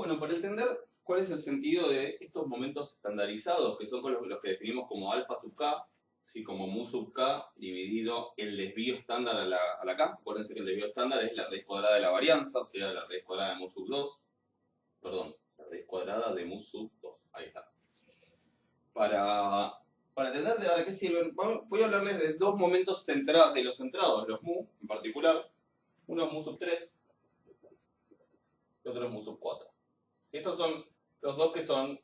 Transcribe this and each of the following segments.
Bueno, para entender cuál es el sentido de estos momentos estandarizados, que son los que definimos como alfa sub k, ¿sí? Como mu sub k dividido el desvío estándar a la k. Acuérdense que el desvío estándar es la raíz cuadrada de la varianza, o sea, la raíz cuadrada de mu sub 2. Perdón, la raíz cuadrada de mu sub 2. Ahí está. Para entender de ahora qué sirven, voy a hablarles de dos momentos de los centrados, los mu en particular. Uno es mu sub 3 y otro es mu sub 4. Estos son los dos que son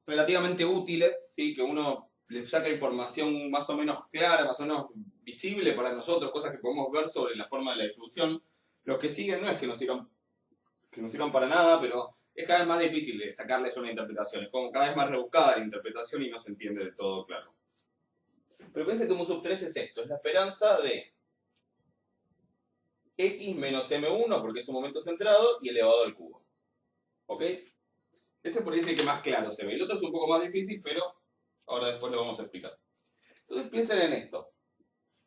relativamente útiles, ¿sí? Que uno le saca información más o menos clara, más o menos visible para nosotros, cosas que podemos ver sobre la forma de la distribución. Los que siguen no es que nos sirvan para nada, pero es cada vez más difícil de sacarles una interpretación. Es como cada vez más rebuscada la interpretación y no se entiende del todo claro. Pero piensen que mu sub 3 es esto, es la esperanza de x menos m1, porque es un momento centrado, y elevado al cubo. ¿Ok? Este por ahí es el que más claro se ve. El otro es un poco más difícil, pero ahora después lo vamos a explicar. Entonces piensen en esto.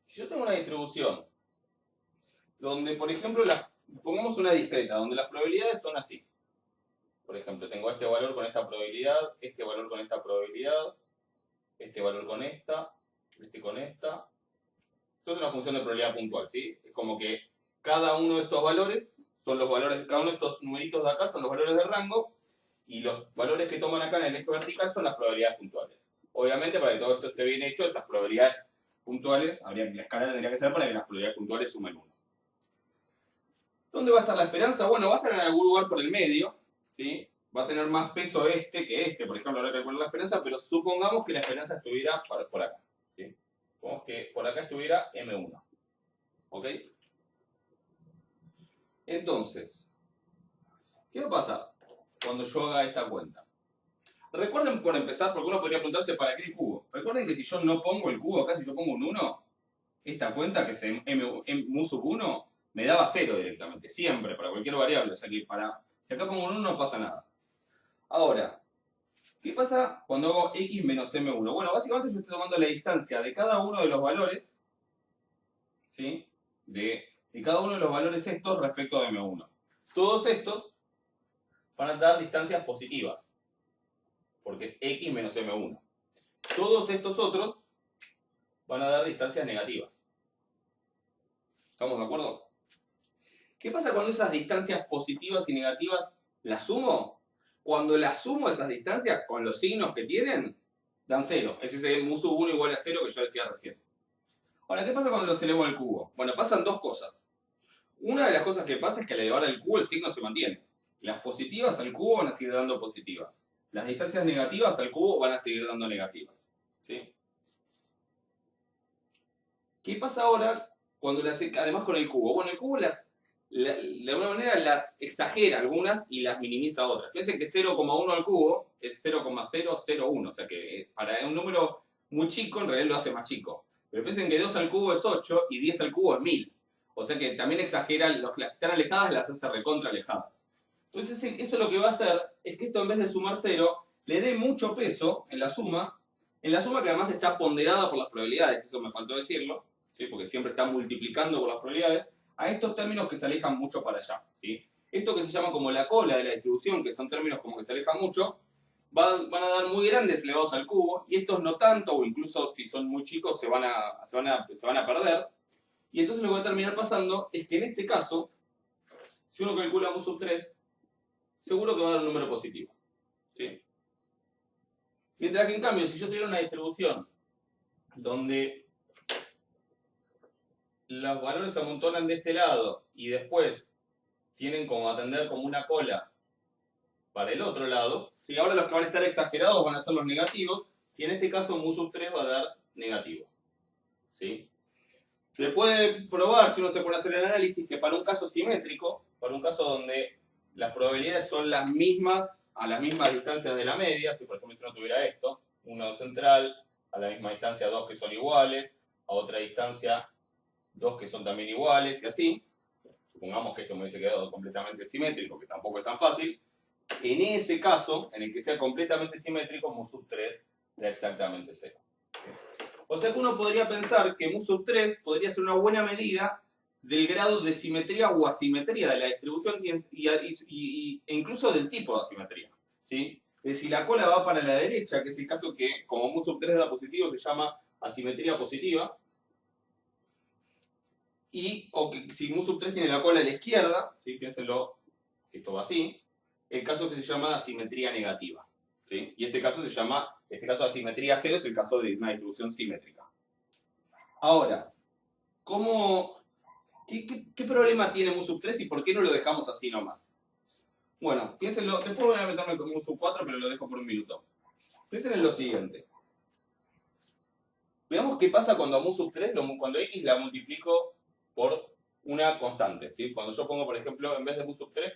Si yo tengo una distribución donde, por ejemplo, pongamos una discreta, donde las probabilidades son así. Por ejemplo, tengo este valor con esta probabilidad, este valor con esta probabilidad, este valor con esta, este con esta. Esto es una función de probabilidad puntual, ¿sí? Es como que cada uno de estos valores son los valores, cada uno de estos numeritos de acá son los valores de rango, y los valores que toman acá en el eje vertical son las probabilidades puntuales. Obviamente, para que todo esto esté bien hecho, esas probabilidades puntuales, la escala tendría que ser para que las probabilidades puntuales sumen 1. ¿Dónde va a estar la esperanza? Bueno, va a estar en algún lugar por el medio, ¿sí? Va a tener más peso este que este, por ejemplo, a la hora de calcular la esperanza, pero supongamos que la esperanza estuviera por acá, ¿sí? Supongamos que por acá estuviera M1, ¿ok? Entonces, ¿qué va a pasar cuando yo haga esta cuenta? Recuerden, por empezar, porque uno podría preguntarse ¿para qué el cubo? Recuerden que si yo no pongo el cubo acá, si yo pongo un 1, esta cuenta que es mu sub 1 me daba 0 directamente, siempre, para cualquier variable. O sea que si acá pongo un 1 no pasa nada. Ahora, ¿qué pasa cuando hago x menos m1? Bueno, básicamente yo estoy tomando la distancia de cada uno de los valores, ¿sí? De cada uno de los valores estos respecto de m1. Todos estos van a dar distancias positivas, porque es x menos m1. Todos estos otros van a dar distancias negativas. ¿Estamos de acuerdo? ¿Qué pasa cuando esas distancias positivas y negativas las sumo? Cuando las sumo esas distancias con los signos que tienen, dan 0. Es ese mu sub 1 igual a 0 que yo decía recién. Ahora, ¿qué pasa cuando los elevo al cubo? Bueno, pasan dos cosas. Una de las cosas que pasa es que al elevar al cubo el signo se mantiene. Las positivas al cubo van a seguir dando positivas. Las distancias negativas al cubo van a seguir dando negativas. ¿Sí? ¿Qué pasa ahora cuando además con el cubo? Bueno, el cubo de alguna manera las exagera algunas y las minimiza otras. Piensen que 0,1 al cubo es 0,001, o sea que para un número muy chico en realidad lo hace más chico. Pero piensen que 2 al cubo es 8 y 10 al cubo es 1000. O sea que también exagera, las que están alejadas las hace recontra alejadas. Entonces eso lo que va a hacer es que esto en vez de sumar 0, le dé mucho peso en la suma que además está ponderada por las probabilidades, eso me faltó decirlo, ¿sí? Porque siempre está multiplicando por las probabilidades, a estos términos que se alejan mucho para allá, ¿sí? Esto que se llama como la cola de la distribución, que son términos como que se alejan mucho, van a dar muy grandes elevados al cubo, y estos no tanto, o incluso si son muy chicos se van a perder. Y entonces lo que va a terminar pasando es que en este caso, si uno calcula mu sub 3, seguro que va a dar un número positivo, ¿sí? Mientras que en cambio, si yo tuviera una distribución donde los valores se amontonan de este lado y después tienen como atender como una cola para el otro lado, ¿sí? Ahora los que van a estar exagerados van a ser los negativos, y en este caso mu sub 3 va a dar negativo, ¿sí? Se puede probar, si uno se pone a hacer el análisis, que para un caso simétrico, para un caso donde las probabilidades son las mismas, a las mismas distancias de la media, si por ejemplo si uno tuviera esto, uno central, a la misma distancia dos que son iguales, a otra distancia dos que son también iguales, y así, supongamos que esto me hubiese quedado completamente simétrico, que tampoco es tan fácil, en ese caso, en el que sea completamente simétrico, mu sub 3 da exactamente 0. O sea que uno podría pensar que mu sub 3 podría ser una buena medida del grado de simetría o asimetría de la distribución e incluso del tipo de asimetría, ¿sí? Es decir, la cola va para la derecha, que es el caso que, como mu sub 3 da positivo, se llama asimetría positiva. O que si mu sub 3 tiene la cola a la izquierda, ¿sí? Piénsenlo, que esto va así, el caso que se llama asimetría negativa, ¿sí? Y este caso de asimetría cero es el caso de una distribución simétrica. Ahora, ¿qué problema tiene mu sub 3 y por qué no lo dejamos así nomás? Bueno, piénsenlo, después voy a meterme con mu sub 4, pero lo dejo por un minuto. Piensen en lo siguiente. Veamos qué pasa cuando a mu sub 3, cuando x la multiplico por una constante, ¿sí? Cuando yo pongo, por ejemplo, en vez de mu sub 3,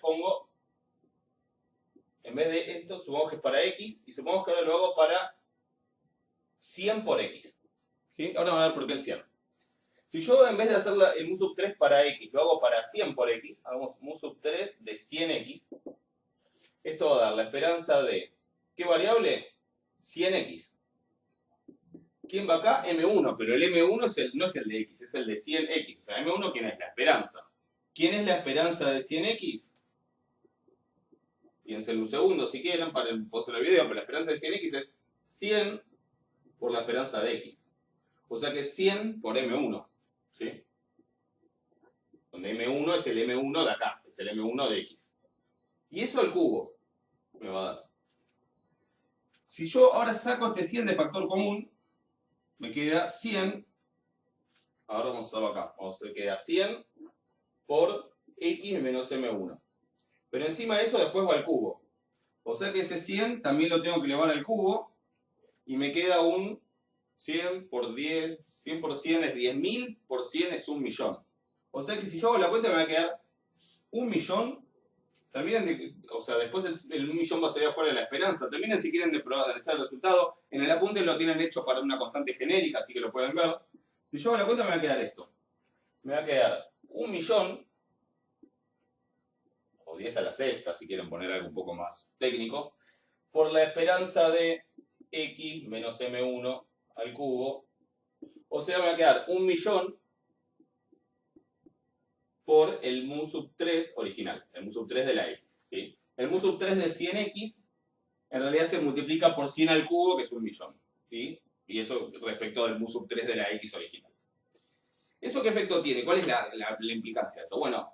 en vez de esto, supongamos que es para x, y supongamos que ahora lo hago para 100 por x, ¿sí? Ahora vamos a ver por qué el 100. Si yo, en vez de hacer el mu sub 3 para x, lo hago para 100 por x, hagamos mu sub 3 de 100x, esto va a dar la esperanza de, ¿qué variable? 100x. ¿Quién va acá? M1, pero el M1 no es el de X, es el de 100X. O sea, M1, ¿quién es? La esperanza. ¿Quién es la esperanza de 100X? Piensen un segundo si quieren, para el post del video, pero la esperanza de 100X es 100 por la esperanza de X. O sea que es 100 por M1, ¿sí? Donde M1 es el M1 de acá, es el M1 de X. Y eso al cubo me va a dar. Si yo ahora saco este 100 de factor común, me queda 100, ahora vamos a hacerlo acá, me queda 100 por x menos m1. Pero encima de eso después va al cubo. O sea que ese 100 también lo tengo que elevar al cubo, y me queda un 100 por 10, 100 por 100 es 10.000, por 100 es 1.000.000. O sea que si yo hago la cuenta me va a quedar 1.000.000. Terminen o sea, después el 1.000.000 va a salir afuera de la esperanza. Terminen si quieren de probar, de analizar el resultado. En el apunte lo tienen hecho para una constante genérica, así que lo pueden ver. Si yo hago la cuenta me va a quedar esto. Me va a quedar 1.000.000, o 10 a la sexta, si quieren poner algo un poco más técnico, por la esperanza de x menos m1 al cubo. O sea, me va a quedar 1.000.000 por el mu sub 3 original, el mu sub 3 de la x, ¿sí? El mu sub 3 de 100x en realidad se multiplica por 100 al cubo, que es 1.000.000, ¿sí? Y eso respecto del mu sub 3 de la x original. ¿Eso qué efecto tiene? ¿Cuál es la implicancia de eso? Bueno,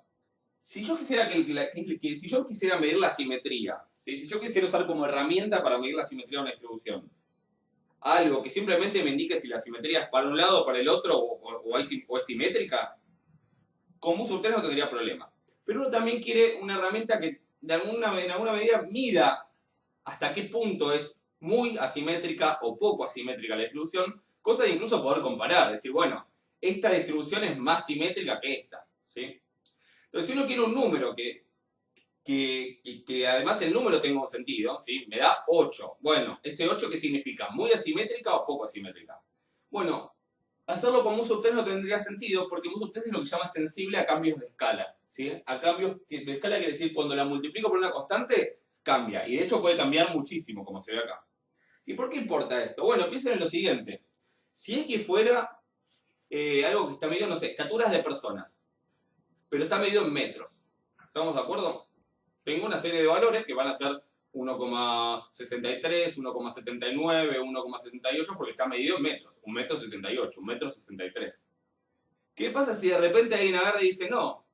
si yo quisiera, si yo quisiera medir la simetría, ¿sí? Si yo quisiera usar como herramienta para medir la simetría de una distribución algo que simplemente me indique si la simetría es para un lado o para el otro, o es simétrica, con mu sub 3 no tendría problema. Pero uno también quiere una herramienta que en alguna medida mida hasta qué punto es muy asimétrica o poco asimétrica la distribución, cosa de incluso poder comparar, decir, bueno, esta distribución es más simétrica que esta, ¿sí? Entonces, si uno quiere un número que además el número tenga un sentido, ¿sí? Me da 8. Bueno, ¿ese 8 qué significa? ¿Muy asimétrica o poco asimétrica? Bueno, hacerlo con mu sub 3 no tendría sentido, porque mu sub 3 es lo que se llama sensible a cambios de escala, ¿sí? A cambios de escala quiere decir, cuando la multiplico por una constante, cambia. Y de hecho puede cambiar muchísimo, como se ve acá. ¿Y por qué importa esto? Bueno, piensen en lo siguiente. Si x fuera algo que está medido, no sé, estaturas de personas, pero está medido en metros, ¿estamos de acuerdo? Tengo una serie de valores que van a ser 1,63, 1,79, 1,78, porque está medido en metros. 1,78 m, 1,63 m. ¿Qué pasa si de repente alguien agarra y dice, no,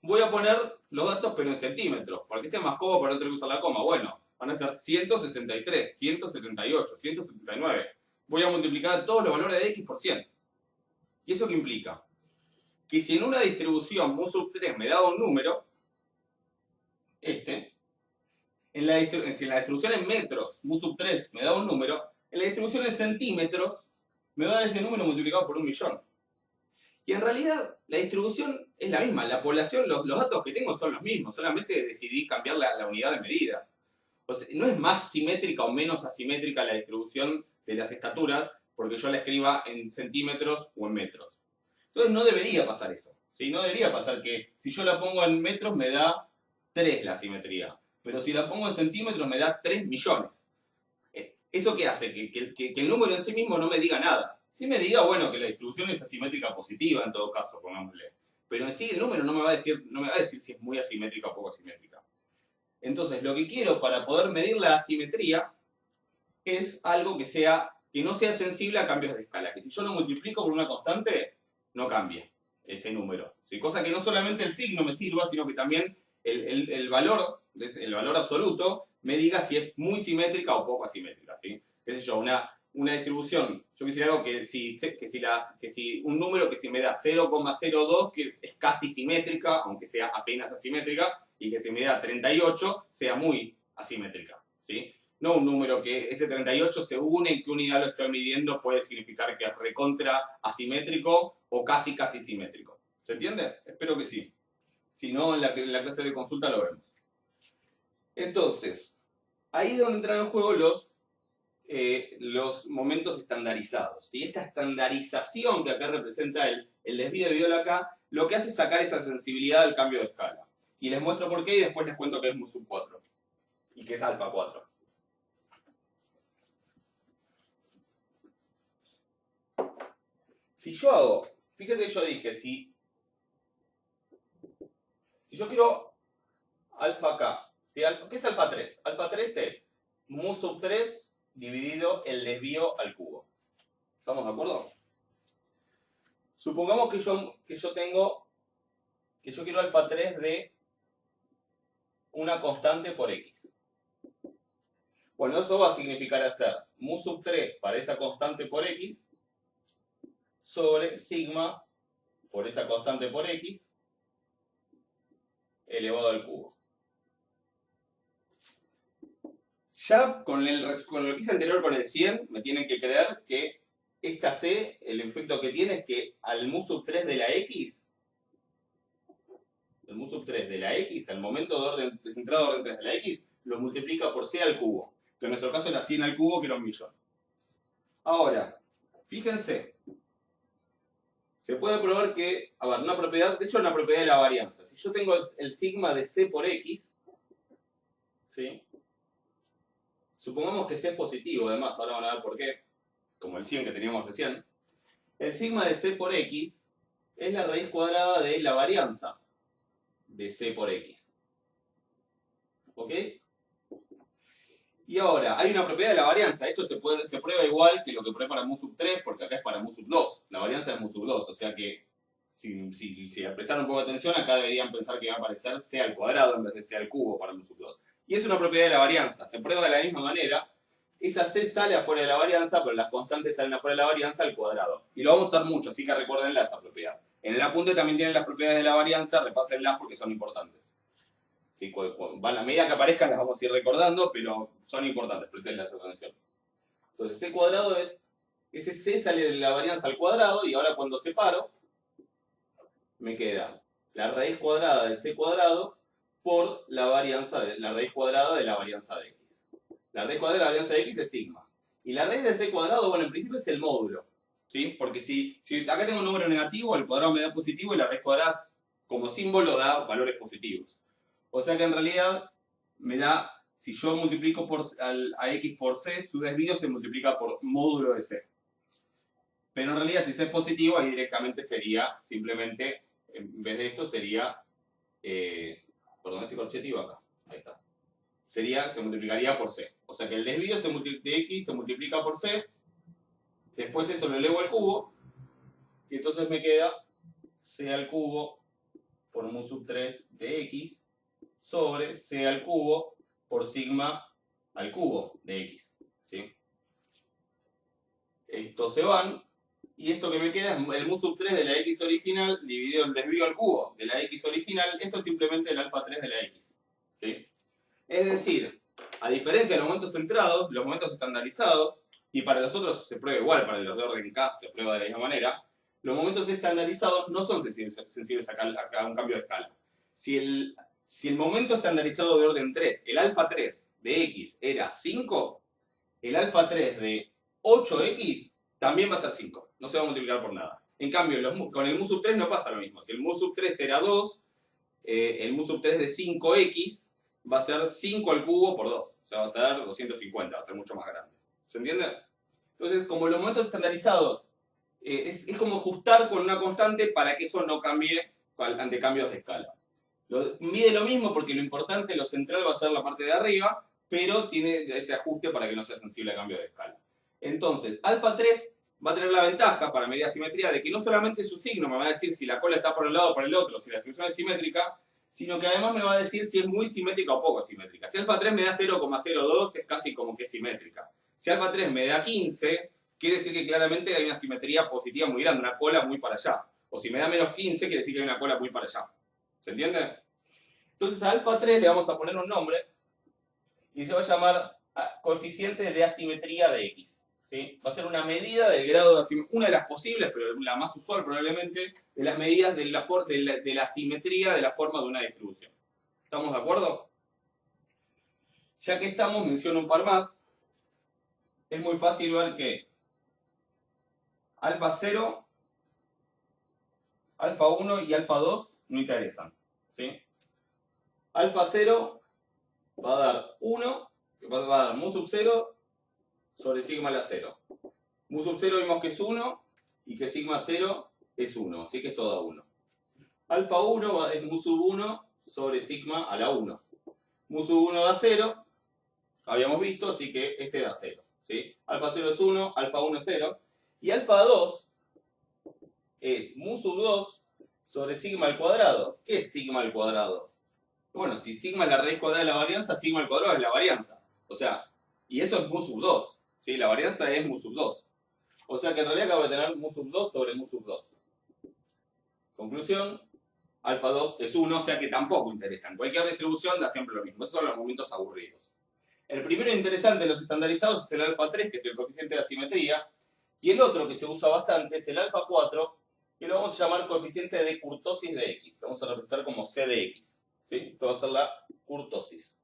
voy a poner los datos pero en centímetros, porque sea más cómodo para no tener que usar la coma? Bueno, van a ser 163, 178, 179. Voy a multiplicar todos los valores de x por 100. ¿Y eso qué implica? Que si en una distribución mu sub 3 me da un número, si en la distribución en metros mu sub 3 me da un número, en la distribución en centímetros me va a dar ese número multiplicado por 1.000.000. Y en realidad la distribución es la misma, la población, los datos que tengo son los mismos, solamente decidí cambiar la unidad de medida. O sea, no es más simétrica o menos asimétrica la distribución de las estaturas porque yo la escriba en centímetros o en metros. Entonces no debería pasar eso, ¿sí? No debería pasar que si yo la pongo en metros me da 3 la simetría, pero si la pongo en centímetros me da 3 millones. ¿Eso qué hace? Que el número en sí mismo no me diga nada. Sí me diga, bueno, que la distribución es asimétrica positiva en todo caso, pongámosle. pero en sí el número no me va a decir si es muy asimétrica o poco asimétrica. Entonces, lo que quiero para poder medir la asimetría es algo que no sea sensible a cambios de escala. Que si yo lo multiplico por una constante, no cambie ese número. ¿Sí? Cosa que no solamente el signo me sirva, sino que también el valor absoluto me diga si es muy simétrica o poco asimétrica. ¿Sí? Qué sé yo, una distribución. Yo quisiera algo que si un número que si me da 0,02, que es casi simétrica, aunque sea apenas asimétrica, y que si me da 38, sea muy asimétrica. ¿Sí? No un número que ese 38, según en qué unidad lo estoy midiendo, puede significar que es recontra asimétrico o casi simétrico. ¿Se entiende? Espero que sí. Si no, en la clase de consulta lo veremos. Entonces, ahí es donde entran en juego los momentos estandarizados. ¿Sí? Esta estandarización que acá representa el desvío de Viola acá, lo que hace es sacar esa sensibilidad al cambio de escala. Y les muestro por qué y después les cuento que es mu sub 4 y que es alfa 4. Si yo hago, fíjese que yo dije, si yo quiero alfa K, ¿qué es alfa 3? Alfa 3 es mu sub 3 dividido el desvío al cubo. ¿Estamos de acuerdo? Supongamos que yo quiero alfa 3 de una constante por X. Bueno, eso va a significar hacer mu sub 3 para esa constante por X sobre sigma por esa constante por X elevado al cubo. Ya con lo que hice anterior con el 100, me tienen que creer que esta C, el efecto que tiene es que al mu sub 3 de la X, al momento de centrado de orden 3 de la X, lo multiplica por C al cubo. Que en nuestro caso era 100 al cubo, que era 1.000.000. Ahora, fíjense. Se puede probar que, una propiedad de la varianza. Si yo tengo el sigma de C por X, ¿sí? Supongamos que C es positivo, además, ahora van a ver por qué, como el 100 que teníamos recién. El sigma de C por X es la raíz cuadrada de la varianza de C por X. ¿Ok? Y ahora, hay una propiedad de la varianza. De hecho, se prueba igual que lo que prueba para mu sub 3, porque acá es para mu sub 2. La varianza es mu sub 2, o sea que si prestaron un poco de atención, acá deberían pensar que va a aparecer C al cuadrado en vez de C al cubo para mu sub 2. Y es una propiedad de la varianza. Se prueba de la misma manera. Esa C sale afuera de la varianza, pero las constantes salen afuera de la varianza al cuadrado. Y lo vamos a usar mucho, así que recuérdenla esa propiedad. En el apunte también tienen las propiedades de la varianza, repásenlas porque son importantes. Sí, a medida que aparezcan las vamos a ir recordando, pero son importantes, prestenle atención. Entonces, C cuadrado ese C sale de la varianza al cuadrado, y ahora cuando separo, me queda la raíz cuadrada de C cuadrado por la raíz cuadrada de la varianza de X. La raíz cuadrada de la varianza de X es sigma. Y la raíz de C cuadrado, bueno, en principio es el módulo. ¿Sí? Porque si acá tengo un número negativo, el cuadrado me da positivo y la raíz cuadrada como símbolo da valores positivos. O sea que en realidad me da, si yo multiplico a X por C, su desvío se multiplica por módulo de C. Pero en realidad si C es positivo, ahí directamente sería, simplemente, en vez de esto sería, perdón, este corchete iba acá, ahí está. Se multiplicaría por C. O sea que el desvío de X se multiplica por C, después eso lo elevo al cubo, y entonces me queda C al cubo por mu sub 3 de X, sobre C al cubo por sigma al cubo de X. ¿Sí? Estos se van, y esto que me queda es el mu sub 3 de la X original dividido el desvío al cubo de la X original. Esto es simplemente el alfa 3 de la X. ¿Sí? Es decir, a diferencia de los momentos centrados, los momentos estandarizados, y para los otros se prueba igual, para los de orden K se prueba de la misma manera, los momentos estandarizados no son sensibles a un cambio de escala. Si el momento estandarizado de orden 3, el alfa 3 de X era 5, el alfa 3 de 8X también va a ser 5. No se va a multiplicar por nada. En cambio, con el mu sub 3 no pasa lo mismo. Si el mu sub 3 era 2, el mu sub 3 de 5X va a ser 5 al cubo por 2. O sea, va a ser 250, va a ser mucho más grande. ¿Se entiende? Entonces, como los momentos estandarizados, es como ajustar con una constante para que eso no cambie ante cambios de escala. Mide lo mismo porque lo importante, lo central va a ser la parte de arriba, pero tiene ese ajuste para que no sea sensible a cambio de escala. Entonces, alfa 3 va a tener la ventaja para medir asimetría de que no solamente su signo me va a decir si la cola está por un lado o por el otro, si la distribución es simétrica, sino que además me va a decir si es muy simétrica o poco simétrica. Si alfa 3 me da 0,02 es casi como que es simétrica. Si alfa 3 me da 15, quiere decir que claramente hay una simetría positiva muy grande, una cola muy para allá. O si me da menos 15, quiere decir que hay una cola muy para allá. ¿Se entiende? Entonces a alfa 3 le vamos a poner un nombre y se va a llamar coeficiente de asimetría de X. ¿Sí? Va a ser una medida del grado de asimetría, una de las posibles, pero la más usual probablemente, de las medidas de la asimetría de la forma de una distribución. ¿Estamos de acuerdo? Ya que estamos, menciono un par más. Es muy fácil ver que alfa 0, alfa 1 y alfa 2 no interesan. ¿Sí? Alfa 0 va a dar 1, que va a dar mu sub 0 sobre sigma a la 0. Mu sub 0 vimos que es 1 y que sigma 0 es 1, así que es todo a 1. Alfa 1 es mu sub 1 sobre sigma a la 1. Mu sub 1 da 0, habíamos visto, así que este da 0. ¿Sí? Alfa 0 es 1, alfa 1 es 0. Y alfa 2 es mu sub 2 sobre sigma al cuadrado. ¿Qué es sigma al cuadrado? Bueno, si sigma es la raíz cuadrada de la varianza, sigma al cuadrado es la varianza. O sea, y eso es mu sub 2. ¿Sí? La varianza es mu sub 2. O sea que en realidad acabo de tener mu sub 2 sobre mu sub 2. Conclusión, alfa 2 es 1, o sea que tampoco interesa. En cualquier distribución da siempre lo mismo. Esos son los momentos aburridos. El primero interesante de los estandarizados es el alfa 3, que es el coeficiente de asimetría. Y el otro que se usa bastante es el alfa 4, que lo vamos a llamar coeficiente de kurtosis de X. Lo vamos a representar como C de X. ¿Sí? Esto va a ser la kurtosis.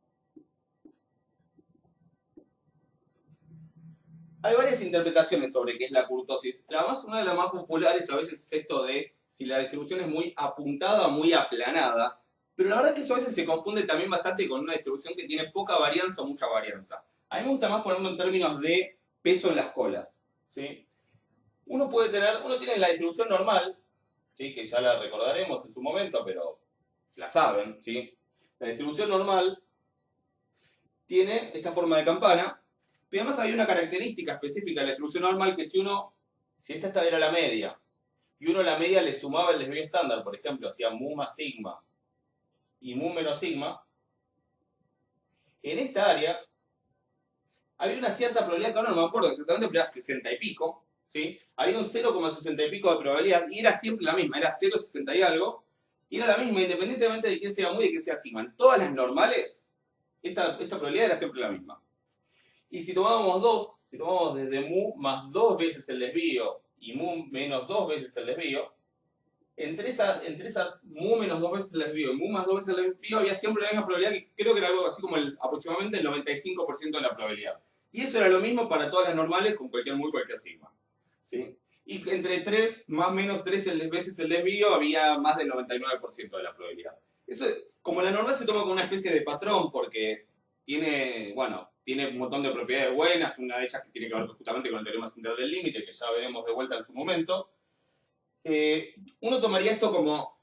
Hay varias interpretaciones sobre qué es la kurtosis. Una de las más populares a veces es esto de si la distribución es muy apuntada o muy aplanada. Pero la verdad es que eso a veces se confunde también bastante con una distribución que tiene poca varianza o mucha varianza. A mí me gusta más ponerlo en términos de peso en las colas. ¿Sí? Uno tiene la distribución normal, ¿sí? Que ya la recordaremos en su momento, pero la saben. ¿Sí? La distribución normal tiene esta forma de campana. Pero además hay una característica específica de la distribución normal que si esta era la media, y uno a la media le sumaba el desvío estándar, por ejemplo, hacía mu más sigma y mu menos sigma, en esta área había una cierta probabilidad, que ahora no me acuerdo exactamente, pero era 60 y pico, ¿sí? Había un 0,60 y pico de probabilidad, y era siempre la misma, era 0,60 y algo, y era la misma independientemente de quién sea mu y de quién sea sigma. En todas las normales, esta probabilidad era siempre la misma. Y si tomamos desde mu más 2 veces el desvío y mu menos 2 veces el desvío, entre esas mu menos 2 veces el desvío y mu más 2 veces el desvío había siempre la misma probabilidad, que creo que era algo así como aproximadamente el 95% de la probabilidad. Y eso era lo mismo para todas las normales con cualquier mu y cualquier sigma. ¿Sí? Y entre 3 más o menos 3 veces el desvío había más del 99% de la probabilidad. Eso, como la normal se toma como una especie de patrón porque tiene un montón de propiedades buenas, una de ellas que tiene que ver justamente con el teorema central del límite, que ya veremos de vuelta en su momento. Uno tomaría esto como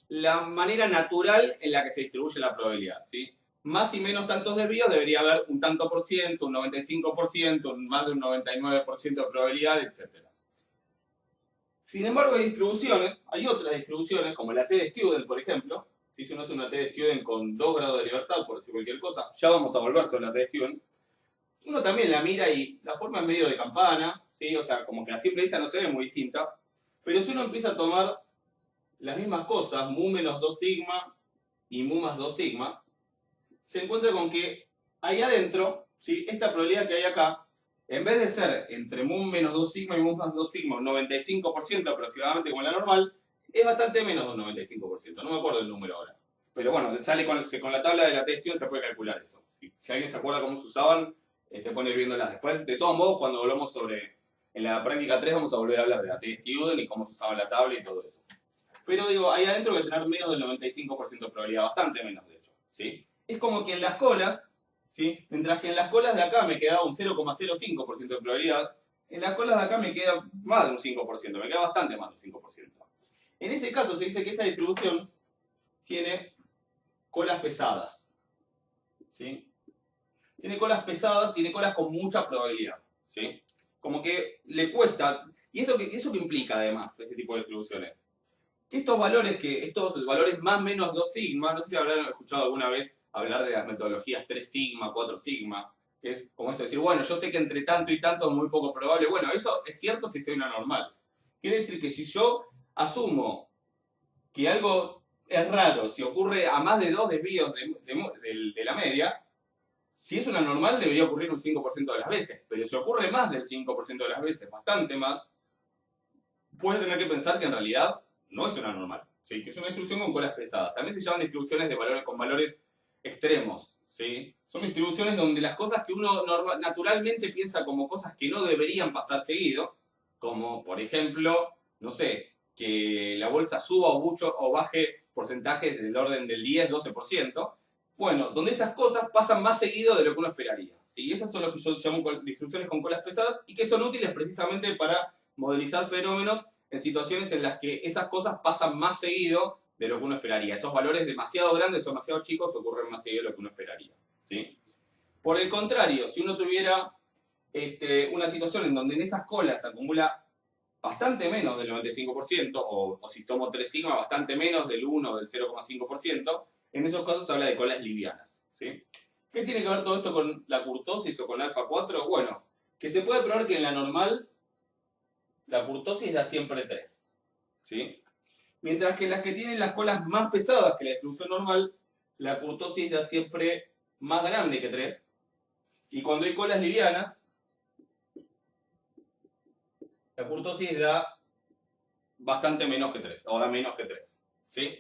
la manera natural en la que se distribuye la probabilidad. ¿Sí? Más y menos tantos desvíos debería haber un tanto por ciento, un 95%, más de un 99% de probabilidad, etc. Sin embargo, hay otras distribuciones, como la T de Student, por ejemplo. Si uno hace una T de Student con 2 grados de libertad, por decir cualquier cosa, ya vamos a volver sobre la T de Student. Uno también la mira y la forma es medio de campana, ¿sí? O sea, como que a simple vista no se ve muy distinta. Pero si uno empieza a tomar las mismas cosas, mu menos 2 sigma y mu más 2 sigma, se encuentra con que ahí adentro, ¿sí? Esta probabilidad que hay acá, en vez de ser entre mu menos 2 sigma y mu más 2 sigma, un 95% aproximadamente como la normal, es bastante menos de un 95%. No me acuerdo el número ahora. Pero bueno, sale con la tabla de la T-Student se puede calcular eso. ¿Sí? Si alguien se acuerda cómo se usaban, pueden ir viéndolas después. De todos modos, cuando volvamos en la práctica 3 vamos a volver a hablar de la T-Student y cómo se usaba la tabla y todo eso. Pero digo, ahí adentro hay que tener menos del 95% de probabilidad, bastante menos de hecho. ¿Sí? Es como que en las colas, ¿sí? Mientras que en las colas de acá me quedaba un 0,05% de probabilidad, en las colas de acá me queda más de un 5%, me queda bastante más de un 5%. En ese caso se dice que esta distribución tiene colas pesadas. ¿Sí? Tiene colas pesadas, tiene colas con mucha probabilidad. ¿Sí? Como que le cuesta. ¿Y eso que implica además ese tipo de distribuciones? Que estos valores más menos 2 sigma, no sé si habrán escuchado alguna vez hablar de las metodologías 3 sigma, 4 sigma, que es como esto de decir, bueno, yo sé que entre tanto y tanto es muy poco probable. Bueno, eso es cierto si estoy en una normal. Quiere decir que si yo asumo que algo es raro, si ocurre a más de 2 desvíos de la media, si es una normal debería ocurrir un 5% de las veces, pero si ocurre más del 5% de las veces, bastante más, puedes tener que pensar que en realidad no es una normal, ¿sí? Que es una distribución con colas pesadas. También se llaman distribuciones de valores con valores extremos, ¿sí? Son distribuciones donde las cosas que uno naturalmente piensa como cosas que no deberían pasar seguido, como por ejemplo, no sé, que la bolsa suba o mucho o baje porcentajes del orden del 10-12%, bueno, donde esas cosas pasan más seguido de lo que uno esperaría, ¿sí? Esas son lo que yo llamo distribuciones con colas pesadas y que son útiles precisamente para modelizar fenómenos en situaciones en las que esas cosas pasan más seguido de lo que uno esperaría. Esos valores demasiado grandes o demasiado chicos ocurren más seguido de lo que uno esperaría. ¿Sí? Por el contrario, si uno tuviera una situación en donde en esas colas se acumula bastante menos del 95%, o si tomo 3 sigma, bastante menos del 1 o del 0,5%, en esos casos se habla de colas livianas. ¿Sí? ¿Qué tiene que ver todo esto con la kurtosis o con alfa 4? Bueno, que se puede probar que en la normal la kurtosis da siempre 3. ¿Sí? Mientras que las que tienen las colas más pesadas que la distribución normal, la kurtosis da siempre más grande que 3. Y cuando hay colas livianas, la kurtosis da bastante menos que 3, o da menos que 3. ¿Sí?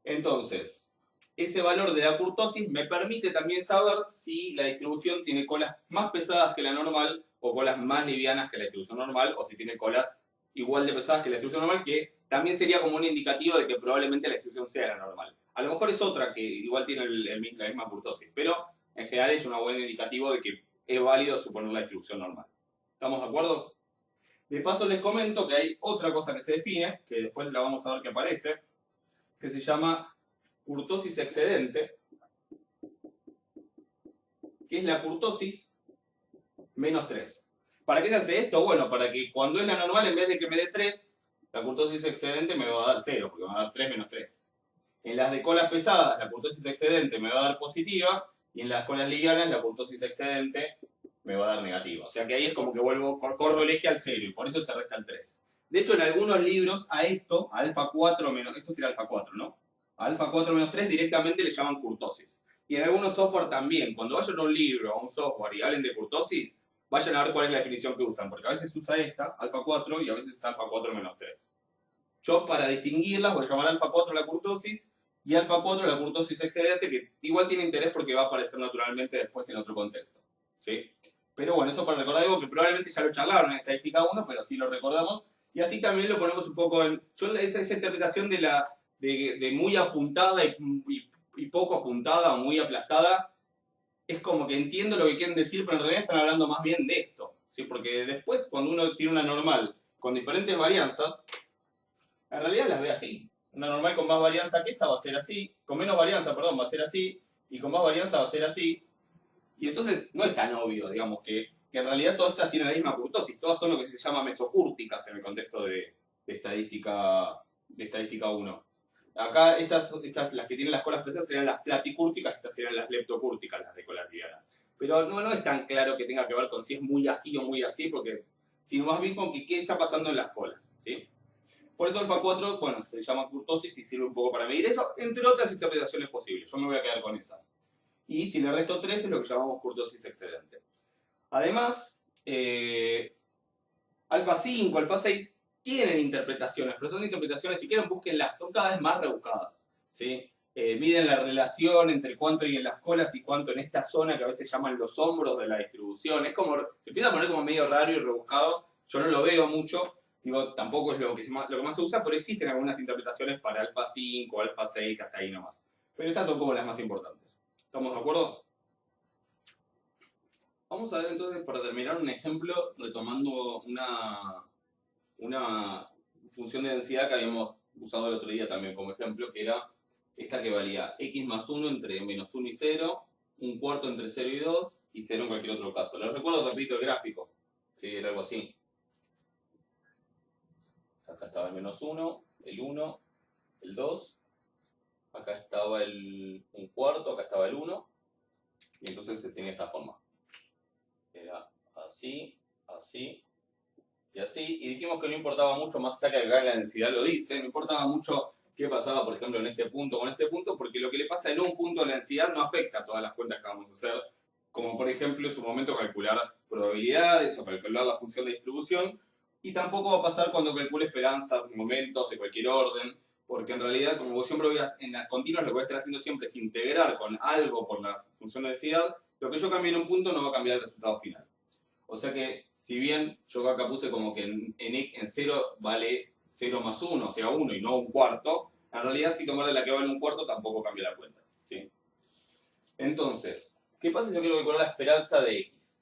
Entonces, ese valor de la kurtosis me permite también saber si la distribución tiene colas más pesadas que la normal o colas más livianas que la distribución normal, o si tiene colas igual de pesadas que la distribución normal, que también sería como un indicativo de que probablemente la distribución sea la normal. A lo mejor es otra que igual tiene la misma kurtosis, pero en general es un buen indicativo de que es válido suponer la distribución normal. ¿Estamos de acuerdo? De paso les comento que hay otra cosa que se define, que después la vamos a ver que aparece, que se llama kurtosis excedente, que es la kurtosis menos 3. ¿Para qué se hace esto? Bueno, para que cuando es la normal, en vez de que me dé 3, la kurtosis excedente me va a dar 0, porque me va a dar 3 menos 3. En las de colas pesadas, la kurtosis excedente me va a dar positiva, y en las colas livianas, la kurtosis excedente me va a dar negativa. O sea que ahí es como que corro el eje al 0, y por eso se resta el 3. De hecho, en algunos libros a esto, a alfa 4 menos, esto sería alfa 4, ¿no? A alfa 4 menos 3 directamente le llaman kurtosis. Y en algunos software también, cuando vayan a un libro, a un software y hablen de kurtosis, vayan a ver cuál es la definición que usan, porque a veces usa esta, alfa 4, y a veces es alfa 4 menos 3. Yo para distinguirlas voy a llamar alfa 4 la kurtosis y alfa 4 la kurtosis excedente, que igual tiene interés porque va a aparecer naturalmente después en otro contexto. ¿Sí? Pero bueno, eso para recordar algo que probablemente ya lo charlaron en estadística 1, pero sí lo recordamos. Y así también lo ponemos un poco en... Yo esa interpretación de muy apuntada y poco apuntada o muy aplastada, es como que entiendo lo que quieren decir, pero en realidad están hablando más bien de esto. ¿Sí? Porque después, cuando uno tiene una normal con diferentes varianzas, en realidad las ve así. Una normal con más varianza que esta va a ser así, con menos varianza, perdón, va a ser así, y con más varianza va a ser así. Y entonces no es tan obvio, digamos, que en realidad todas estas tienen la misma kurtosis, todas son lo que se llama mesocúrticas en el contexto de estadística 1. Acá las que tienen las colas pesadas serían las platicúrticas, estas serían las leptocúrticas, las de colas livianas. Pero no es tan claro que tenga que ver con si es muy así o muy así, porque sino más bien con qué está pasando en las colas, ¿sí? Por eso alfa 4, bueno, se llama kurtosis y sirve un poco para medir eso, entre otras interpretaciones posibles. Yo me voy a quedar con esa. Y si le resto 3 es lo que llamamos kurtosis excedente. Además, alfa 5, alfa 6 tienen interpretaciones, pero son interpretaciones, si quieren búsquenlas, son cada vez más rebuscadas. ¿Sí? Miden la relación entre cuánto hay en las colas y cuánto en esta zona que a veces llaman los hombros de la distribución. Es como, se empieza a poner como medio raro y rebuscado. Yo no lo veo mucho, digo, tampoco es lo que más se usa, pero existen algunas interpretaciones para alfa 5, alfa 6, hasta ahí nomás. Pero estas son como las más importantes. ¿Estamos de acuerdo? Vamos a ver entonces, para terminar, un ejemplo retomando una función de densidad que habíamos usado el otro día también como ejemplo, que era esta que valía x más 1 entre menos 1 y 0, un cuarto entre 0 y 2, y 0 en cualquier otro caso. Les recuerdo, repito, el gráfico. Sí, era algo así. Acá estaba el menos 1, el 1, el 2. Acá estaba un cuarto, acá estaba el 1. Y entonces se tenía esta forma. Era así, así y así. Y dijimos que no importaba mucho, más allá que acá en la densidad lo dice, no importaba mucho qué pasaba, por ejemplo, en este punto o en este punto, porque lo que le pasa en un punto de la densidad no afecta a todas las cuentas que vamos a hacer, como por ejemplo en su momento calcular probabilidades o calcular la función de distribución, y tampoco va a pasar cuando calcule esperanzas, momentos de cualquier orden, porque en realidad, como vos siempre veas, en las continuas lo que voy a estar haciendo siempre es integrar con algo por la función de densidad, lo que yo cambie en un punto no va a cambiar el resultado final. O sea que, si bien yo acá puse como que en 0 vale 0 más 1, o sea 1 y no un cuarto, en realidad si tomarle la que vale un cuarto tampoco cambia la cuenta. ¿Sí? Entonces, ¿qué pasa si yo quiero calcular la esperanza de x?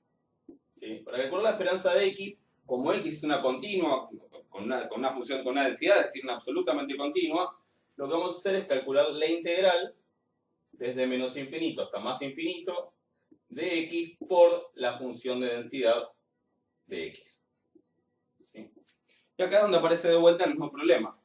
¿Sí? Para calcular la esperanza de x, como x es una continua, con una función con una densidad, es decir, una absolutamente continua, lo que vamos a hacer es calcular la integral desde menos infinito hasta más infinito de x por la función de densidad de x. ¿Sí? Y acá es donde aparece de vuelta el mismo problema.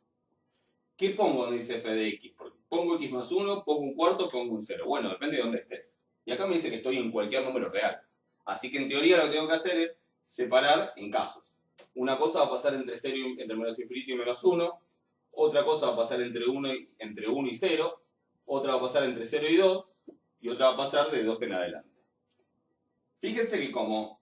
¿Qué pongo donde dice f de x? Porque pongo x más 1, pongo un cuarto, pongo un 0. Bueno, depende de dónde estés. Y acá me dice que estoy en cualquier número real. Así que en teoría lo que tengo que hacer es separar en casos. Una cosa va a pasar entre menos infinito y menos 1. Otra cosa va a pasar entre 1 y 0. Otra va a pasar entre 0 y 2. Y otra va a pasar de 2 en adelante. Fíjense que como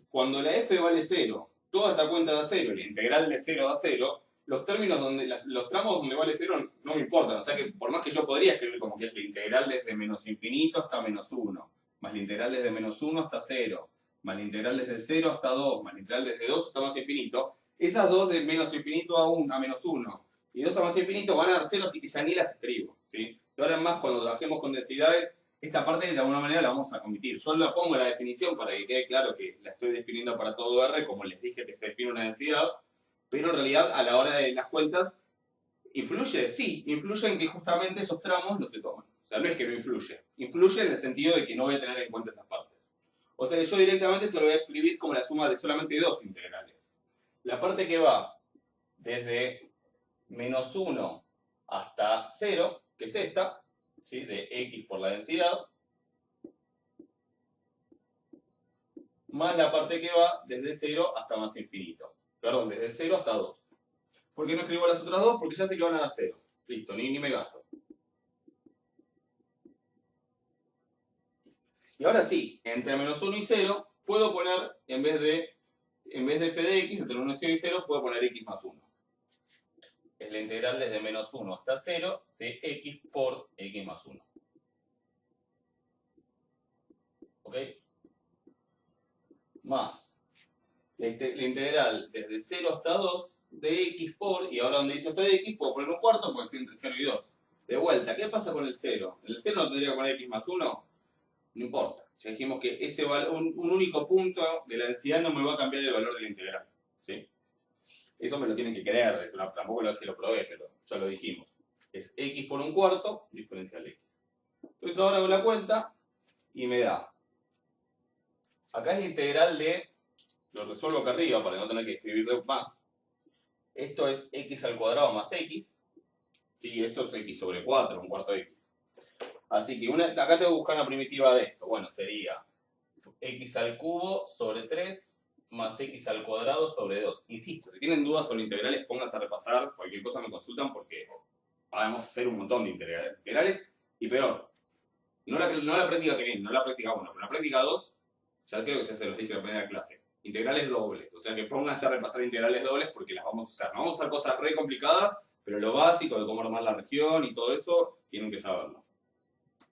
cuando la f vale 0, toda esta cuenta da 0, la integral de 0 da 0, los tramos donde vale 0 no me importan. O sea que por más que yo podría escribir como que es la integral desde menos infinito hasta menos 1, más la integral desde menos 1 hasta 0, más la integral desde 0 hasta 2, más la integral desde 2 hasta más infinito, esas dos de menos infinito a menos 1 y 2 a más infinito van a dar 0, así que ya ni las escribo. ¿Sí? Y ahora en más, cuando trabajemos con densidades, esta parte de alguna manera la vamos a omitir. Yo la pongo en la definición para que quede claro que la estoy definiendo para todo R, como les dije que se define una densidad, pero en realidad a la hora de las cuentas, ¿influye? Sí, influye en que justamente esos tramos no se toman. O sea, no es que no influye. Influye en el sentido de que no voy a tener en cuenta esas partes. O sea que yo directamente esto lo voy a escribir como la suma de solamente dos integrales. La parte que va desde menos 1 hasta 0, que es esta, ¿sí? De x por la densidad, más la parte que va desde 0 hasta más infinito. Perdón, desde 0 hasta 2. ¿Por qué no escribo las otras dos? Porque ya sé que van a dar 0. Listo, ni me gasto. Y ahora sí, entre menos 1 y 0, puedo poner, en vez de f de x, entre 1 y 0, puedo poner x más 1. Es la integral desde menos 1 hasta 0 de x por x más 1. ¿Ok? Más la integral desde 0 hasta 2 de x por, y ahora donde dice f de x, puedo poner un cuarto porque estoy entre 0 y 2. De vuelta, ¿qué pasa con el 0? ¿El 0 no tendría que poner x más 1? No importa. Ya dijimos que un único punto de la densidad no me va a cambiar el valor de la integral. ¿Sí? Eso me lo tienen que creer, tampoco es que lo probé, pero ya lo dijimos. Es x por un cuarto, diferencial x. Entonces ahora hago la cuenta y me da. Acá es la integral de, lo resuelvo acá arriba para no tener que escribir más. Esto es x al cuadrado más x. Y esto es x sobre 4, un cuarto de x. Así que acá tengo que buscar una primitiva de esto. Bueno, sería x al cubo sobre 3 más x al cuadrado sobre 2. Insisto, si tienen dudas sobre integrales, pónganse a repasar. Cualquier cosa me consultan porque vamos a hacer un montón de integrales. Y peor, no la práctica que viene, no la práctica 1, pero la práctica 2, ya creo que ya se los dije en la primera clase. Integrales dobles. O sea que pónganse a repasar integrales dobles porque las vamos a usar. No vamos a usar cosas re complicadas, pero lo básico de cómo armar la región y todo eso, tienen que saberlo.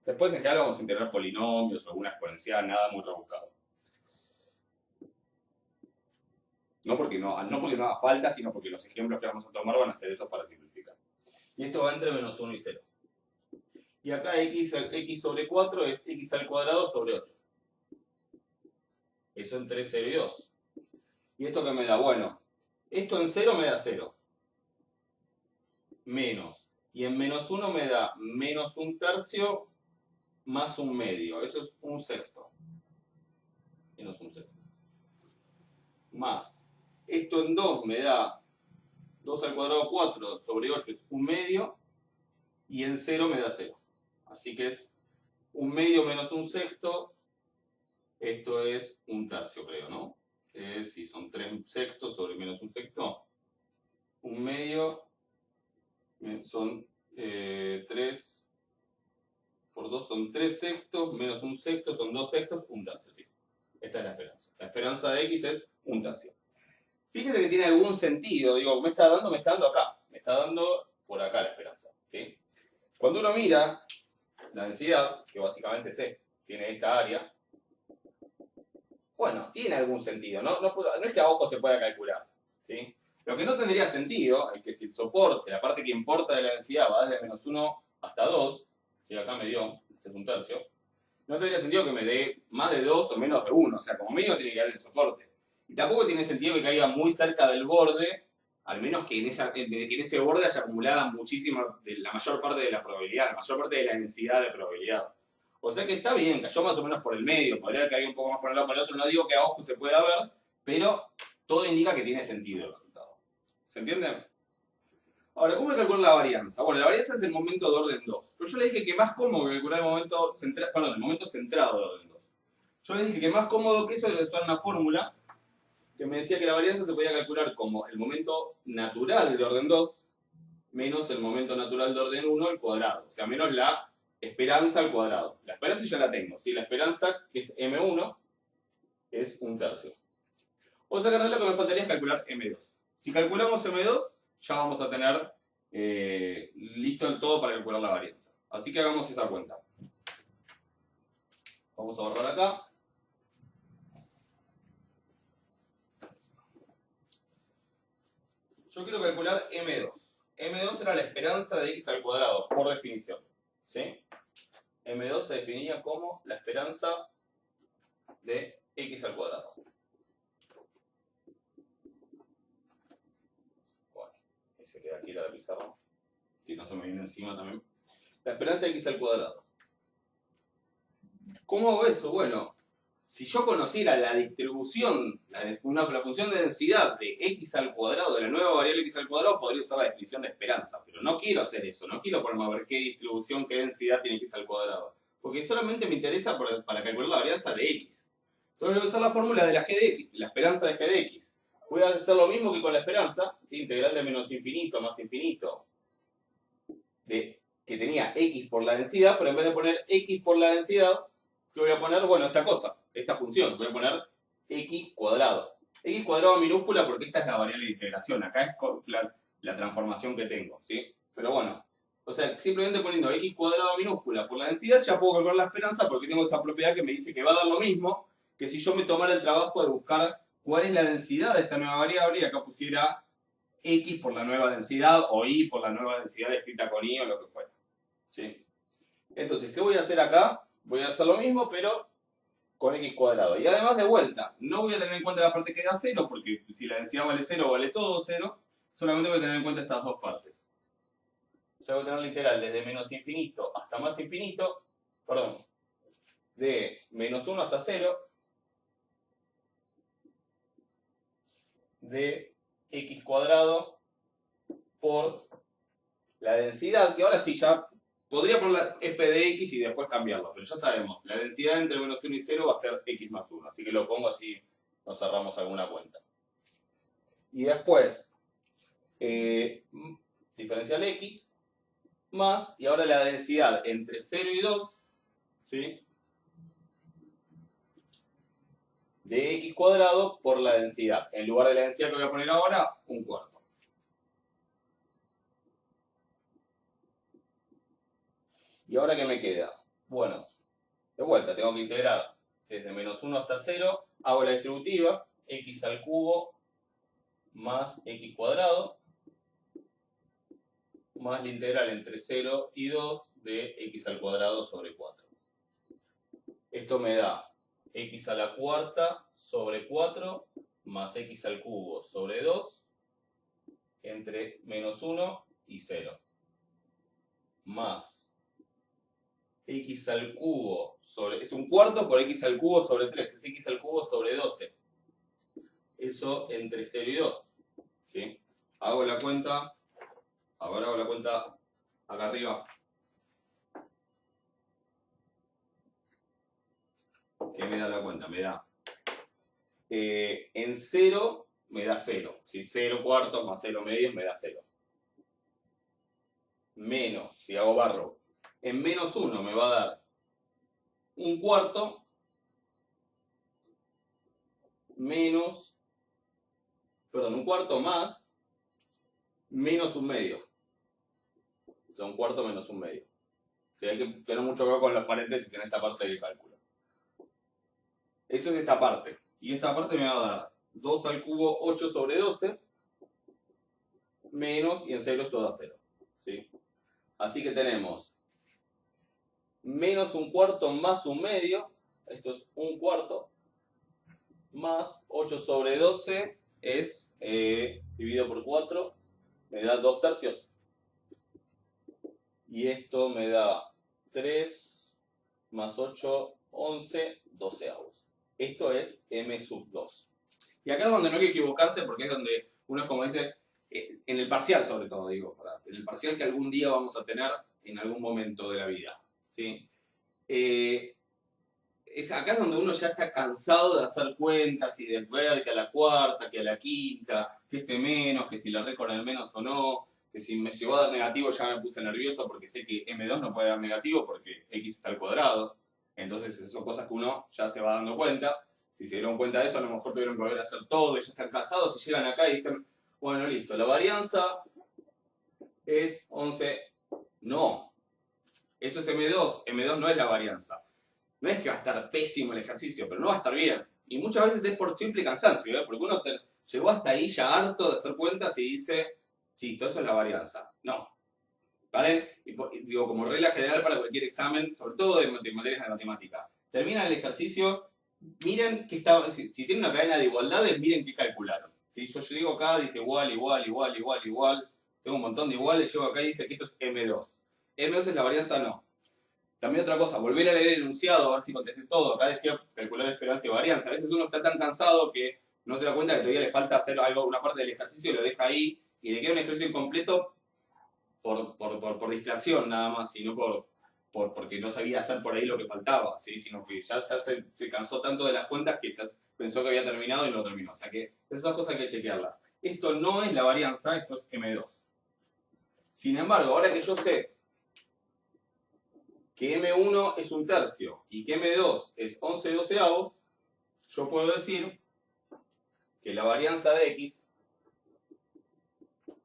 Después en general vamos a integrar polinomios o alguna exponencial, nada muy rebuscado. No porque no haga falta, sino porque los ejemplos que vamos a tomar van a ser esos para simplificar. Y esto va entre menos 1 y 0. Y acá x sobre 4 es x al cuadrado sobre 8. Eso entre 0 y 2. ¿Y esto qué me da? Bueno, esto en 0 me da 0. menos. Y en menos 1 me da menos 1/3 más 1/2. Eso es 1/6. Menos 1/6. Más. Esto en 2 me da 2 al cuadrado 4 sobre 8 es 1/2. Y en 0 me da 0. Así que es 1/2 menos 1/6. Esto es 1/3, creo, ¿no? Si son 3/6 sobre menos 1/6. 1/2 son 3 por 2 son 3/6 menos 1/6 son 2/6, 1/3, sí. Esta es la esperanza. La esperanza de X es 1/3. Fíjate que tiene algún sentido. Digo, me está dando acá. Me está dando por acá la esperanza, ¿sí? Cuando uno mira la densidad, que básicamente tiene esta área, bueno, tiene algún sentido. No es que a ojo se pueda calcular, ¿sí? Lo que no tendría sentido es que si el soporte, la parte que importa de la densidad, va desde menos 1 hasta 2, ¿sí? Acá me dio, este es 1/3, no tendría sentido que me dé más de 2 o menos de 1, o sea, como mínimo tiene que dar el soporte. Y tampoco tiene sentido que caiga muy cerca del borde, al menos que en ese borde haya acumulada muchísima, la mayor parte de la probabilidad, la mayor parte de la densidad de probabilidad. O sea que está bien, cayó más o menos por el medio, podría haber caído un poco más por el lado o por el otro, no digo que a ojo se pueda ver, pero todo indica que tiene sentido el resultado. ¿Se entiende? Ahora, ¿cómo calcular la varianza? Bueno, la varianza es el momento de orden 2. Pero yo le dije que más cómodo que calcular el momento centrado de orden 2. Yo le dije que más cómodo que eso era usar una fórmula que me decía que la varianza se podía calcular como el momento natural de orden 2 menos el momento natural de orden 1 al cuadrado. O sea, menos la esperanza al cuadrado. La esperanza ya la tengo. ¿Sí? La esperanza, que es M1, es 1/3. O sea que en realidad lo que me faltaría es calcular M2. Si calculamos M2, ya vamos a tener listo el todo para calcular la varianza. Así que hagamos esa cuenta. Vamos a borrar acá. Yo quiero calcular M2. M2 era la esperanza de X al cuadrado, por definición. ¿Sí? M2 se definía como la esperanza de X al cuadrado. Bueno, se queda aquí la pizarra. Si no se me viene encima también. La esperanza de X al cuadrado. ¿Cómo hago eso? Bueno, si yo conociera la distribución, la función de densidad de X al cuadrado, de la nueva variable X al cuadrado, podría usar la definición de esperanza. Pero no quiero hacer eso, no quiero ponerme a ver qué distribución, qué densidad tiene X al cuadrado. Porque solamente me interesa para calcular la varianza de X. Entonces voy a usar la fórmula de la G de X, la esperanza de G de X. Voy a hacer lo mismo que con la esperanza, integral de menos infinito más infinito, que tenía X por la densidad, pero en vez de poner X por la densidad, ¿qué voy a poner? Bueno, esta función, voy a poner X cuadrado. X cuadrado minúscula porque esta es la variable de integración, acá es la transformación que tengo, ¿sí? Pero bueno, o sea, simplemente poniendo X cuadrado minúscula por la densidad ya puedo calcular la esperanza porque tengo esa propiedad que me dice que va a dar lo mismo que si yo me tomara el trabajo de buscar cuál es la densidad de esta nueva variable y acá pusiera X por la nueva densidad o Y por la nueva densidad escrita con Y o lo que fuera. ¿Sí? Entonces, ¿qué voy a hacer acá? Voy a hacer lo mismo, pero con X cuadrado. Y además, de vuelta, no voy a tener en cuenta la parte que da 0, porque si la densidad vale 0, vale todo 0. Solamente voy a tener en cuenta estas dos partes. O sea, voy a tener la integral desde menos infinito hasta más infinito, perdón, de menos 1 hasta 0, de X cuadrado por la densidad, que ahora sí ya podría poner la f de x y después cambiarlo, pero ya sabemos, la densidad entre menos 1 y 0 va a ser x más 1, así que lo pongo así, nos cerramos alguna cuenta. Y después, diferencial x, más, y ahora la densidad entre 0 y 2, ¿sí? De x cuadrado por la densidad. En lugar de la densidad que voy a poner ahora, 1/4. ¿Y ahora qué me queda? Bueno, de vuelta, tengo que integrar desde menos 1 hasta 0, hago la distributiva, x al cubo más x cuadrado, más la integral entre 0 y 2 de x al cuadrado sobre 4. Esto me da x a la cuarta sobre 4 más x al cubo sobre 2 entre menos 1 y 0. Más x al cubo sobre... Es un cuarto por x al cubo sobre 3. Es x al cubo sobre 12. Eso entre 0 y 2. ¿Sí? Hago la cuenta. Ahora hago la cuenta acá arriba. ¿Qué me da la cuenta? Me da... en 0 me da 0. Si 0 cuartos más 0 medios me da 0. Menos, si hago barro, en menos 1 me va a dar un cuarto menos, perdón, un cuarto más menos un medio. O sea, un cuarto menos un medio. O sea, hay que tener mucho cuidado con los paréntesis en esta parte del cálculo. Eso es esta parte. Y esta parte me va a dar 2 al cubo 8 sobre 12 menos, y en 0 es todo a 0. ¿Sí? Así que tenemos menos un cuarto más un medio. Esto es un cuarto más 8 sobre 12 es dividido por 4, me da 2 tercios. Y esto me da 3 más 8, 11, 12avos. Esto es m sub 2. Y acá es donde no hay que equivocarse, porque es donde uno es como dice, en el parcial sobre todo, digo, ¿verdad? En el parcial que algún día vamos a tener en algún momento de la vida. ¿Sí? Acá es donde uno ya está cansado de hacer cuentas y de ver que a la cuarta, que a la quinta, que este menos, que si la re con el menos o no, que si me llegó a dar negativo ya me puse nervioso porque sé que m2 no puede dar negativo porque x está al cuadrado. Entonces esas son cosas que uno ya se va dando cuenta. Si se dieron cuenta de eso, a lo mejor tuvieron que volver a hacer todo y ya están cansados y llegan acá y dicen, bueno, listo, la varianza es 11. No, eso es m2. m2 no es la varianza. No es que va a estar pésimo el ejercicio, pero no va a estar bien. Y muchas veces es por simple cansancio, ¿eh? Porque uno llegó hasta ahí ya harto de hacer cuentas y dice, sí, todo eso es la varianza. No. ¿Vale? Y digo, como regla general para cualquier examen, sobre todo de materias de matemática, terminan el ejercicio, miren qué está, si tienen una cadena de igualdades, miren qué calcularon. ¿Sí? Yo digo acá, dice igual, igual, igual, igual, igual. Tengo un montón de iguales, llego acá y dice que eso es M2. M2 es la varianza, no. También otra cosa, volver a leer el enunciado, a ver si contesté todo. Acá decía calcular esperanza y varianza. A veces uno está tan cansado que no se da cuenta que todavía le falta hacer algo, una parte del ejercicio y lo deja ahí y le queda un ejercicio incompleto por distracción nada más, y no porque no sabía hacer por ahí lo que faltaba, ¿sí? Sino que ya se cansó tanto de las cuentas que ya pensó que había terminado y no terminó. O sea que esas cosas hay que chequearlas. Esto no es la varianza, esto es M2. Sin embargo, ahora que yo sé que M1 es un tercio y que M2 es 11 doceavos, yo puedo decir que la varianza de X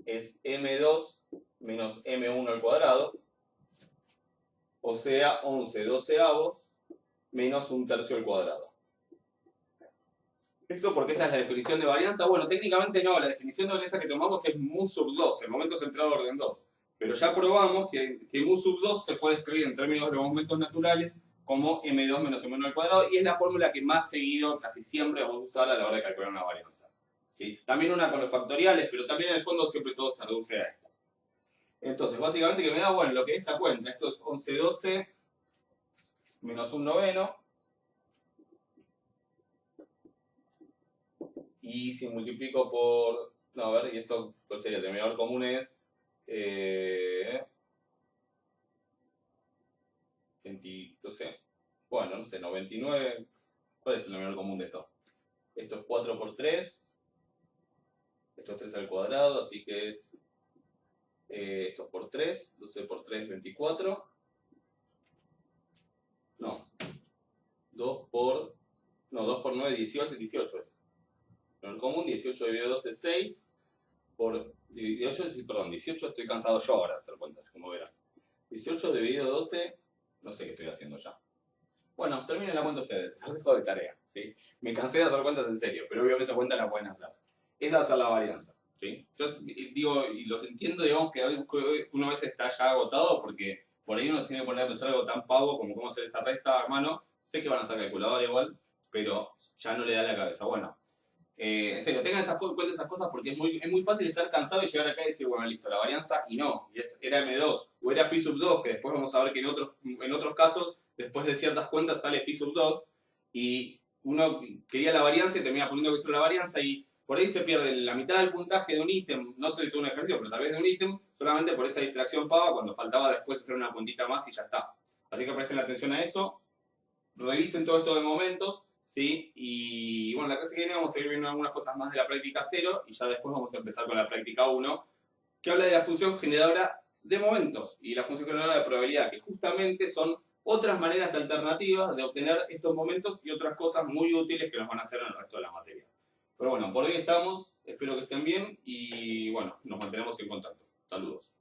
es M2 menos M1 al cuadrado, o sea, 11 doceavos menos un tercio al cuadrado. ¿Eso porque esa es la definición de varianza? Bueno, técnicamente no, la definición de varianza que tomamos es mu sub 2, el momento centrado de orden 2. Pero ya probamos que mu sub 2 se puede escribir en términos de los momentos naturales como m2 menos m1 al cuadrado, y es la fórmula que más seguido, casi siempre, vamos a usar a la hora de calcular una varianza. ¿Sí? También una con los factoriales, pero también en el fondo siempre todo se reduce a esto. Entonces, básicamente que me da, bueno, lo que esta cuenta, esto es 11 12 menos un noveno, y si multiplico por, no, a ver, y esto, ¿cuál sería? El denominador común es 20, no sé, bueno, no sé, 99, ¿cuál es el denominador común de esto? Esto es 4 por 3, esto es 3 al cuadrado, así que es, esto es por 3, 12 por 3, 24, no, 2 por 9, 18, 18 es. El común, 18 dividido 12 es 6, por 18, perdón, 18, estoy cansado yo ahora de hacer cuentas, como verán. 18 dividido 12, no sé qué estoy haciendo ya. Bueno, terminen la cuenta ustedes, los dejo de tarea, ¿sí? Me cansé de hacer cuentas en serio, pero obvio que esa cuenta la pueden hacer. Esa es la varianza, ¿sí? Entonces, digo, y los entiendo, digamos, que uno a veces está ya agotado porque por ahí uno tiene que poner a pensar algo tan pavo como cómo hacer esa resta a mano. Sé que van a ser calculadora igual, pero ya no le da la cabeza. Bueno, En serio, tengan en cuenta esas cosas porque es muy fácil estar cansado y llegar acá y decir, bueno, listo, la varianza, y no, era M2, o era phi sub 2, que después vamos a ver que en otros casos, después de ciertas cuentas sale phi sub 2, y uno quería la varianza y termina poniendo que solo la varianza, y por ahí se pierde la mitad del puntaje de un ítem, no de todo un ejercicio, pero tal vez de un ítem, solamente por esa distracción pava, cuando faltaba después hacer una puntita más y ya está. Así que presten atención a eso, revisen todo esto de momentos, ¿sí? Y bueno, la clase que viene vamos a ir viendo algunas cosas más de la práctica 0 y ya después vamos a empezar con la práctica 1, que habla de la función generadora de momentos y la función generadora de probabilidad, que justamente son otras maneras alternativas de obtener estos momentos y otras cosas muy útiles que nos van a hacer en el resto de la materia. Pero bueno, por hoy estamos, espero que estén bien y bueno, nos mantenemos en contacto. Saludos.